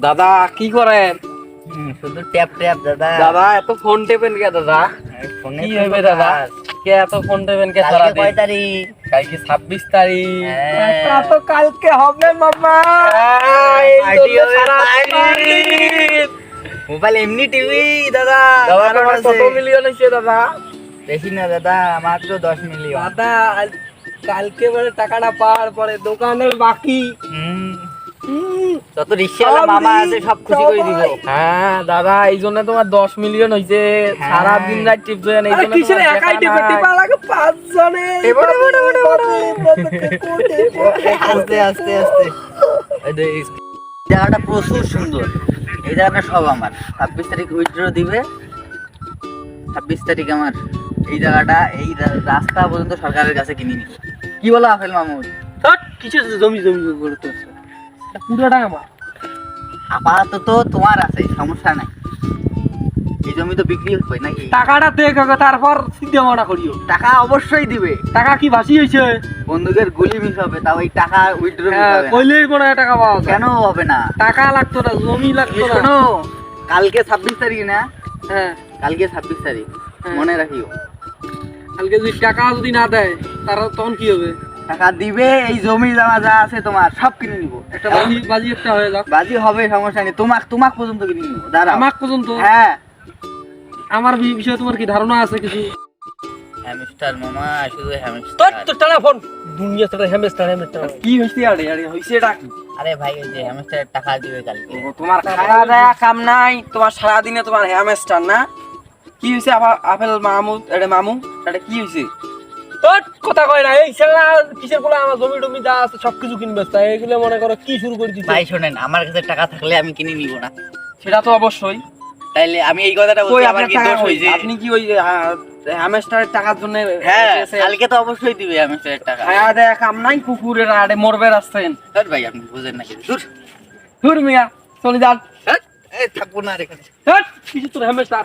দাদা কি করেন? শুধু ট্যাপ ট্যাপ দাদা। দাদা এত ফোন টেপেন কে দাদা? ফোনে কি হবে দাদা? কে এত ফোন টেপেন কে সারা কালকে দিন? কয় তারিখ? কালকে 26 তারিখ। হ্যাঁ। তা তো কালকে হবে মামা। এই পার্টি জন্য হবে, সারা পার্টি। দিন। মোবাইল এমনি টিভি দাদা। দাদা আমার তোমার আছে। কত মিলিয়ন হয়েছে দাদা? বেশি না দাদা, মাত্র 10 মিলিয়ন। দাদা কালকে বলে টাকাটা পাওয়ার পরে দোকানের বাকি। যত রিক্সাওয়ালা মামা আছে সব খুশি করে দিব। হ্যাঁ দাদা এই জন্য তোমার 10 মিলিয়ন হইছে। হ্যাঁ। সারা দিন রাত টিপছেন এই জন্য কিসের তোমার একাই দেখা টিপে নাই। টিপা লাগে 5 জনে। আস্তে আস্তে আস্তে। এই জায়গাটা প্রচুর সুন্দর। এই জায়গাটা সব আমার। 26 তারিখ উইথড্র দিবে। 26 তারিখ আমার এই জায়গাটা, এই রাস্তা পর্যন্ত সরকারের কাছে কিনে নিব। কি বলো আফেল মামুদ? হট, কিসের জমি জমি করে তোরছে? পুরোটাই আমার। আপাতত তোমার আছে, সমস্যা নাই। এই জমি তো বিক্রি হবে নাকি? টাকাটা দে কাকা, তারপর সিদ্ধা মারা করিও। টাকা অবশ্যই দিবে। টাকা কি ভাসি হইছে? বন্দুকের গুলি মিস হবে, তাও এই টাকা উইথড্র মিস হ্যাঁ, হবে না। কইলেই মনে হয় টাকা পাওয়া যায়। কেন হবে না? টাকা লাগতো না, জমি লাগতো না। শোনো, কালকে 26 তারিখ না? হ্যাঁ, কালকে 26 তারিখ, হ্যাঁ। মনে রাখিও। কালকে যদি টাকা যদি না দেয় তারা তখন কি হবে? টাকা দিবে, এই জমি জমা যা আছে তোমার সব কিনে নিব। একটা বাজি বাজি একটা হয়ে যাক। বাজি হবে, সমস্যা নেই। তোমাক পর্যন্ত কিনে নিব। দাঁড়াও। আমাক পর্যন্ত? হ্যাঁ। আমার বিষয়ে তোমার কি ধারণা আছে কিছু? হ্যামস্টার মামা, শুধু তোর হ্যামস্টার। তো টেলিফোন দুনিয়া তো হেমেস্টার হেমেস্টার। কি হইছে আরে আরে হইছে এটা কি? আরে ভাই, ওই যে হ্যামস্টারের টাকা দিবে কালকে। ও, তোমার খাওয়া দাওয়া কাম নাই, তোমার সারা দিনে তোমার হ্যামস্টার না? কি হইছে আবার আপেল মামুদ এটা মামু এটা কি হইছে? তোর কথা কয় না, এই ছেলা কিসের বলে আমার জমি টমি যা আছে সবকিছু কিনবে, তাই এগুলো মনে করো কি শুরু করে দিচ্ছে। ভাই শোনেন, আমার কাছে টাকা থাকলে আমি কিনে নিব না। সেটা তো অবশ্যই। তাইলে আমি এই কথাটা কই বলছি, আমার আপনার কি টাকা দোষ কই? হইছে? আপনি কি ওই হ্যামস্টারের টাকার জন্য হ্যাঁ, কালকে তো অবশ্যই দিবে হ্যামস্টারের টাকা। খাওয়া দাওয়া কাম নাই, কুকুরের আড়ে মরবে আসছেন? ধর ভাই, আপনি বুঝেন নাকি? দূর। ধুর মিয়া চলে যান। এই থাকবো না আর এখানে। কিছু তোর হেমেস্টার